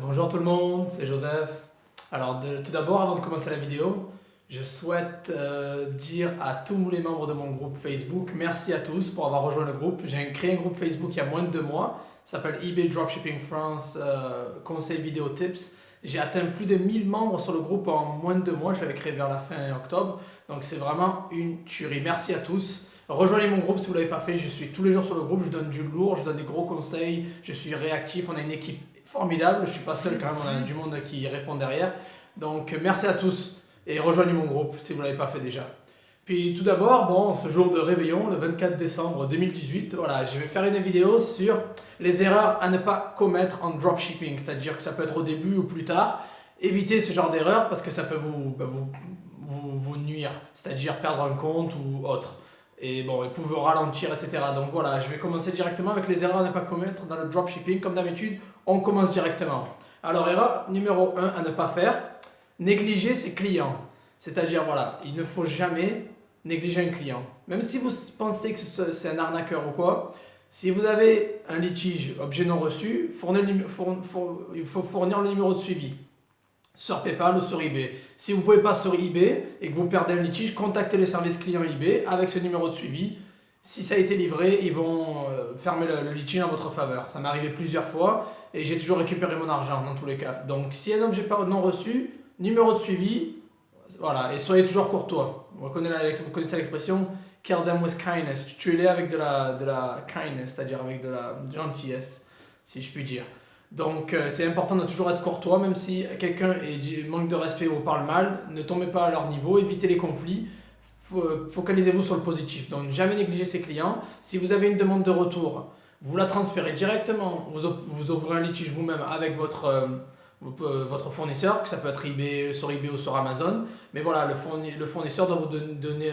Bonjour tout le monde, c'est Joseph. Alors tout d'abord, avant de commencer la vidéo, je souhaite dire à tous les membres de mon groupe Facebook, merci à tous pour avoir rejoint le groupe. J'ai créé un groupe Facebook il y a moins de 2 mois, ça s'appelle eBay Dropshipping France Conseil Vidéo Tips. J'ai atteint plus de 1000 membres sur le groupe en moins de 2 mois, je l'avais créé vers la fin octobre, donc c'est vraiment une tuerie. Merci à tous. Rejoignez mon groupe si vous ne l'avez pas fait, je suis tous les jours sur le groupe, je donne du lourd, je donne des gros conseils, je suis réactif, on a une équipe formidable, je ne suis pas seul quand même, on a du monde qui répond derrière. Donc merci à tous et rejoignez mon groupe si vous ne l'avez pas fait déjà. Puis tout d'abord, bon, ce jour de réveillon, le 24 décembre 2018, voilà, je vais faire une vidéo sur les erreurs à ne pas commettre en dropshipping, c'est-à-dire que ça peut être au début ou plus tard. Évitez ce genre d'erreur parce que ça peut vous nuire, c'est-à-dire perdre un compte ou autre. Et bon, ils peuvent ralentir, etc. Donc voilà, je vais commencer directement avec les erreurs à ne pas commettre dans le dropshipping. Comme d'habitude, on commence directement. Alors, erreur numéro 1 à ne pas faire, négliger ses clients. C'est-à-dire, voilà, il ne faut jamais négliger un client. Même si vous pensez que c'est un arnaqueur ou quoi, si vous avez un litige, objet non reçu, il faut fournir le numéro de suivi sur PayPal ou sur eBay. Si vous ne pouvez pas sur eBay et que vous perdez un litige, contactez le service client eBay avec ce numéro de suivi. Si ça a été livré, ils vont fermer le litige en votre faveur. Ça m'est arrivé plusieurs fois et j'ai toujours récupéré mon argent dans tous les cas. Donc si un objet non reçu, numéro de suivi, voilà, et soyez toujours courtois. Vous connaissez l'expression kill them with kindness. Tuez-les avec de la kindness, c'est-à-dire avec de la gentillesse, si je puis dire. Donc c'est important de toujours être courtois, même si quelqu'un manque de respect ou parle mal, ne tombez pas à leur niveau, évitez les conflits, focalisez-vous sur le positif. Donc jamais négliger ses clients. Si vous avez une demande de retour, vous la transférez directement, vous ouvrez un litige vous-même avec votre fournisseur, que ça peut être eBay, sur eBay ou sur Amazon. Mais voilà, le fournisseur doit vous donner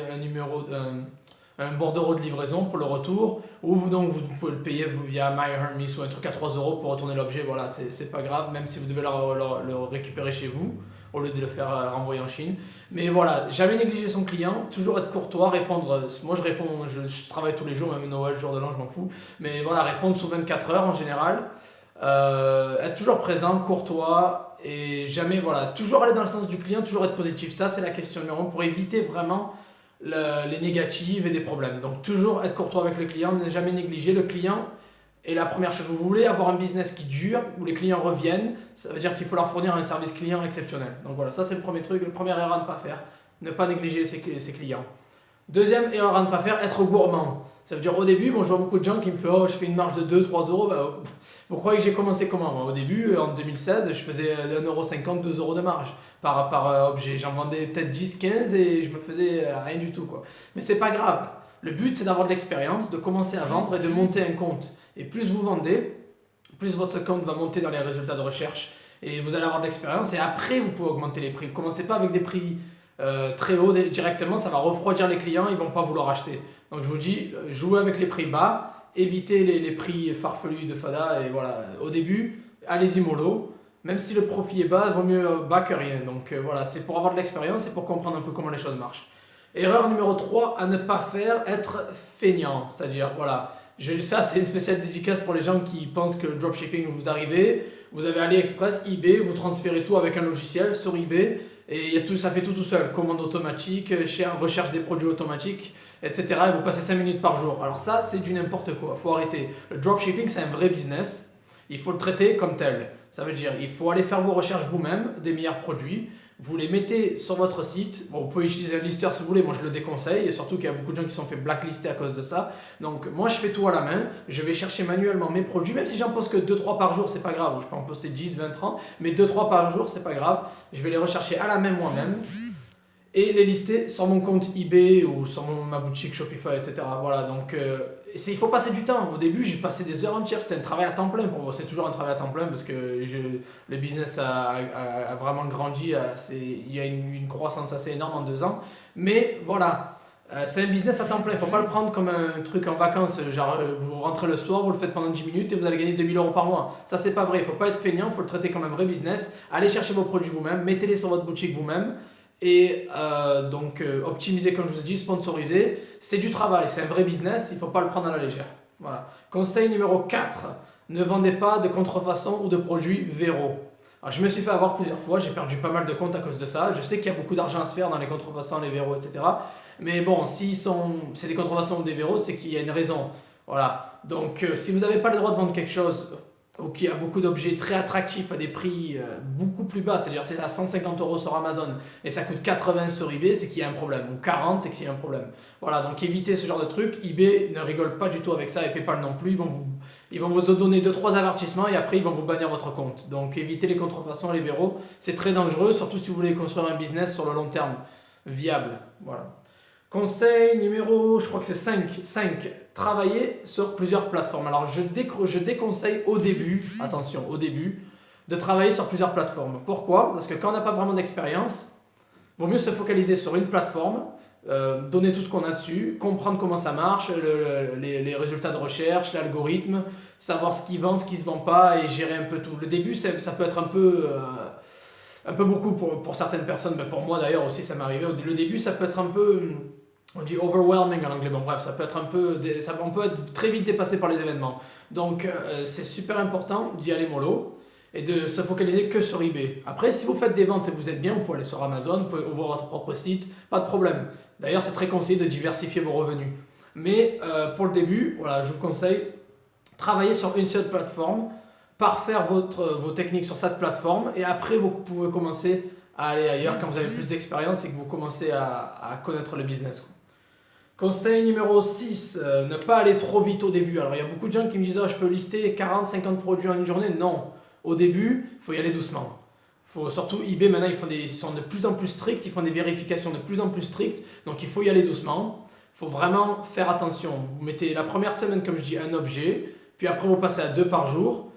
un bordereau de livraison pour le retour, ou donc vous pouvez le payer via MyHermes ou un truc à 3 euros pour retourner l'objet. Voilà, c'est pas grave, même si vous devez le récupérer chez vous au lieu de le faire renvoyer en Chine. Mais voilà, jamais négliger son client, toujours être courtois, répondre. Moi je réponds, je travaille tous les jours, même Noël, jour de l'an, je m'en fous. Mais voilà, répondre sous 24 heures en général. Être toujours présent, courtois et jamais, voilà, toujours aller dans le sens du client, toujours être positif. Ça, c'est la question numéro 1 pour éviter vraiment les négatives et des problèmes. Donc, toujours être courtois avec le client, ne jamais négliger le client. Et la première chose, vous voulez avoir un business qui dure, où les clients reviennent, ça veut dire qu'il faut leur fournir un service client exceptionnel. Donc voilà, ça c'est le premier truc, la première erreur à ne pas faire, ne pas négliger ses clients. Deuxième erreur à ne pas faire, être gourmand. Ça veut dire au début, bon, je vois beaucoup de gens qui me font oh, je fais une marge de 2-3 euros. Bah, vous croyez que j'ai commencé comment? Moi, au début, en 2016, je faisais 1,50€, 2 euros de marge par objet. J'en vendais peut-être 10-15 et je me faisais rien du tout, quoi. Mais c'est pas grave. Le but, c'est d'avoir de l'expérience, de commencer à vendre et de monter un compte. Et plus vous vendez, plus votre compte va monter dans les résultats de recherche. Et vous allez avoir de l'expérience et après, vous pouvez augmenter les prix. Commencez pas avec des prix très haut directement, ça va refroidir les clients, ils vont pas vouloir acheter. Donc je vous dis, jouez avec les prix bas, évitez les prix farfelus de Fada et voilà, au début, allez-y mollo. Même si le profit est bas, il vaut mieux bas que rien. Donc voilà, c'est pour avoir de l'expérience et pour comprendre un peu comment les choses marchent. Erreur numéro 3 à ne pas faire, être feignant. C'est-à-dire, voilà, ça c'est une spéciale dédicace pour les gens qui pensent que le dropshipping vous arrivez, vous avez AliExpress, eBay, vous transférez tout avec un logiciel sur eBay et ça fait tout seul. Commande automatique, recherche des produits automatiques, etc. Et vous passez 5 minutes par jour. Alors ça, c'est du n'importe quoi, il faut arrêter. Le dropshipping, c'est un vrai business, il faut le traiter comme tel. Ça veut dire il faut aller faire vos recherches vous-même des meilleurs produits. Vous les mettez sur votre site. Bon, vous pouvez utiliser un listeur si vous voulez, moi je le déconseille, et surtout qu'il y a beaucoup de gens qui se sont fait blacklister à cause de ça. Donc moi je fais tout à la main, je vais chercher manuellement mes produits, même si j'en poste que 2-3 par jour, c'est pas grave, je peux en poster 10, 20, 30, mais 2-3 par jour, c'est pas grave. Je vais les rechercher à la main moi-même et les lister sur mon compte eBay ou sur ma boutique Shopify, etc. Voilà, donc il faut passer du temps. Au début, j'ai passé des heures entières, c'était un travail à temps plein pour moi. C'est toujours un travail à temps plein parce que le business a vraiment grandi. Il y a une croissance assez énorme en 2 ans. Mais voilà, c'est un business à temps plein. Il ne faut pas le prendre comme un truc en vacances. Genre, vous rentrez le soir, vous le faites pendant 10 minutes et vous allez gagner 2 000 € par mois. Ça, c'est pas vrai. Il ne faut pas être feignant, il faut le traiter comme un vrai business. Allez chercher vos produits vous-même, mettez-les sur votre boutique vous-même. Et donc optimiser comme je vous ai dit, sponsoriser, c'est du travail, c'est un vrai business, il ne faut pas le prendre à la légère. Voilà. Conseil numéro 4, ne vendez pas de contrefaçon ou de produits Vero. Alors, je me suis fait avoir plusieurs fois, j'ai perdu pas mal de comptes à cause de ça. Je sais qu'il y a beaucoup d'argent à se faire dans les contrefaçons, les Vero, etc. Mais bon, si c'est des contrefaçons ou des Vero, c'est qu'il y a une raison. Voilà. Donc, si vous n'avez pas le droit de vendre quelque chose ou qu'il y a beaucoup d'objets très attractifs à des prix beaucoup plus bas, c'est-à-dire c'est à 150 € sur Amazon et ça coûte 80 sur eBay, c'est qu'il y a un problème. Ou 40, c'est qu'il y a un problème. Voilà, donc évitez ce genre de truc. eBay ne rigole pas du tout avec ça et PayPal non plus. Ils vont vous donner 2-3 avertissements et après ils vont vous bannir votre compte. Donc évitez les contrefaçons, les Vero. C'est très dangereux, surtout si vous voulez construire un business sur le long terme viable. Voilà. Conseil numéro, je crois que c'est 5. Travailler sur plusieurs plateformes. Alors je déconseille au début, attention, au début, de travailler sur plusieurs plateformes. Pourquoi? Parce que quand on n'a pas vraiment d'expérience, il vaut mieux se focaliser sur une plateforme, donner tout ce qu'on a dessus, comprendre comment ça marche, les résultats de recherche, l'algorithme, savoir ce qui vend, ce qui ne se vend pas et gérer un peu tout. Le début, ça peut être un peu beaucoup pour certaines personnes, mais pour moi d'ailleurs aussi ça m'est arrivé. Le début, ça peut être un peu, on dit overwhelming en anglais, bon bref, ça peut être on peut être très vite dépassé par les événements. Donc c'est super important d'y aller mollo et de se focaliser que sur eBay. Après, si vous faites des ventes et vous êtes bien, vous pouvez aller sur Amazon, vous pouvez ouvrir votre propre site, pas de problème. D'ailleurs, c'est très conseillé de diversifier vos revenus. Mais pour le début, voilà, je vous conseille, travailler sur une seule plateforme, parfaire vos techniques sur cette plateforme et après vous pouvez commencer à aller ailleurs quand vous avez plus d'expérience et que vous commencez à connaître le business. Conseil numéro 6, ne pas aller trop vite au début. Alors il y a beaucoup de gens qui me disent je peux lister 40-50 produits en une journée. Non, au début, il faut y aller doucement. Surtout eBay maintenant, ils sont de plus en plus stricts, ils font des vérifications de plus en plus strictes, donc il faut y aller doucement. Il faut vraiment faire attention. Vous mettez la première semaine, comme je dis, un objet, puis après vous passez à 2 par jour.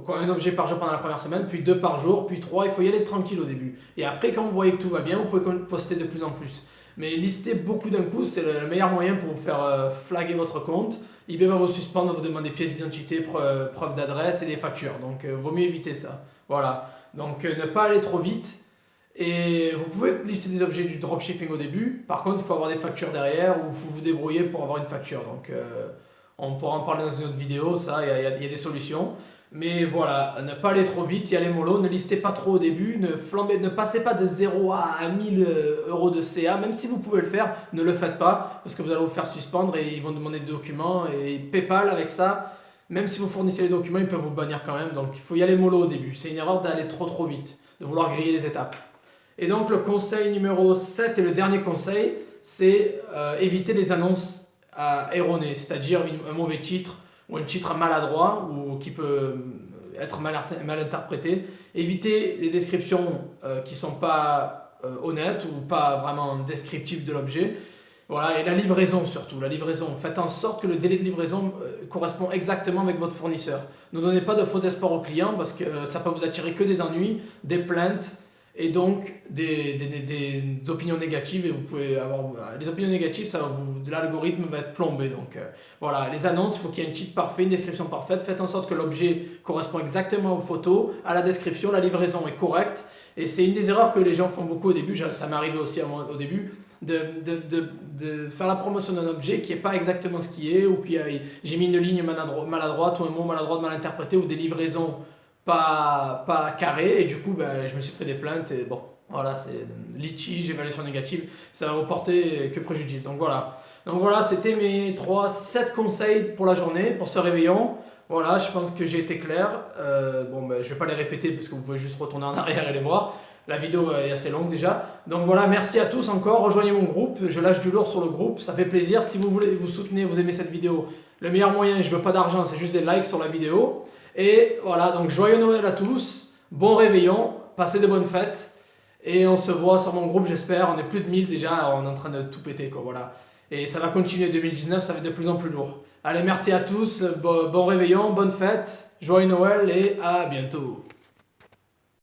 Un objet par jour pendant la première semaine, puis 2 par jour, puis 3, il faut y aller tranquille au début. Et après, quand vous voyez que tout va bien, vous pouvez poster de plus en plus. Mais lister beaucoup d'un coup, c'est le meilleur moyen pour vous faire flaguer votre compte. eBay va vous suspendre, va vous demander pièces d'identité, preuve d'adresse et des factures. Donc, vaut mieux éviter ça. Voilà. Donc, ne pas aller trop vite. Et vous pouvez lister des objets du dropshipping au début. Par contre, il faut avoir des factures derrière ou il faut vous débrouiller pour avoir une facture. Donc, on pourra en parler dans une autre vidéo. Ça, il y a des solutions. Mais voilà, ne pas aller trop vite, y aller mollo, ne listez pas trop au début, ne passez pas de 0 à 1000 € de CA, même si vous pouvez le faire, ne le faites pas, parce que vous allez vous faire suspendre et ils vont demander des documents, et PayPal avec ça, même si vous fournissez les documents, ils peuvent vous bannir quand même, donc il faut y aller mollo au début, c'est une erreur d'aller trop vite, de vouloir griller les étapes. Et donc le conseil numéro 7 et le dernier conseil, c'est éviter les annonces erronées, c'est-à-dire un mauvais titre, ou un titre maladroit ou qui peut être mal interprété. Évitez les descriptions qui ne sont pas honnêtes ou pas vraiment descriptives de l'objet. Voilà, et la livraison surtout, la livraison. Faites en sorte que le délai de livraison correspond exactement avec votre fournisseur. Ne donnez pas de faux espoirs aux clients parce que ça peut vous attirer que des ennuis, des plaintes et donc des opinions négatives. Et vous pouvez avoir les opinions négatives, l'algorithme va être plombé. Donc voilà, les annonces, il faut qu'il y ait un titre parfait, une description parfaite. Faites en sorte que l'objet correspond exactement aux photos, à la description, la livraison est correcte. Et c'est une des erreurs que les gens font beaucoup au début, ça m'est arrivé aussi au début, de faire la promotion d'un objet qui n'est pas exactement ce qui est, ou j'ai mis une ligne maladroite ou un mot maladroit mal interprété, ou des livraisons pas carrées, et du coup je me suis pris des plaintes, et bon, voilà, c'est litige, évaluation négative, ça va vous porter que préjudice. Donc voilà, c'était mes 7 conseils pour la journée, pour ce réveillon. Voilà, je pense que j'ai été clair. Je ne vais pas les répéter parce que vous pouvez juste retourner en arrière et les voir. La vidéo est assez longue déjà. Donc voilà, merci à tous encore. Rejoignez mon groupe. Je lâche du lourd sur le groupe. Ça fait plaisir. Si vous voulez vous soutenez, vous aimez cette vidéo, le meilleur moyen, je ne veux pas d'argent, c'est juste des likes sur la vidéo. Et voilà, donc joyeux Noël à tous. Bon réveillon. Passez de bonnes fêtes. Et on se voit sur mon groupe, j'espère. On est plus de 1000 déjà. On est en train de tout péter, quoi. Voilà. Et ça va continuer 2019. Ça va être de plus en plus lourd. Allez, merci à tous, bon réveillon, bonne fête, joyeux Noël et à bientôt.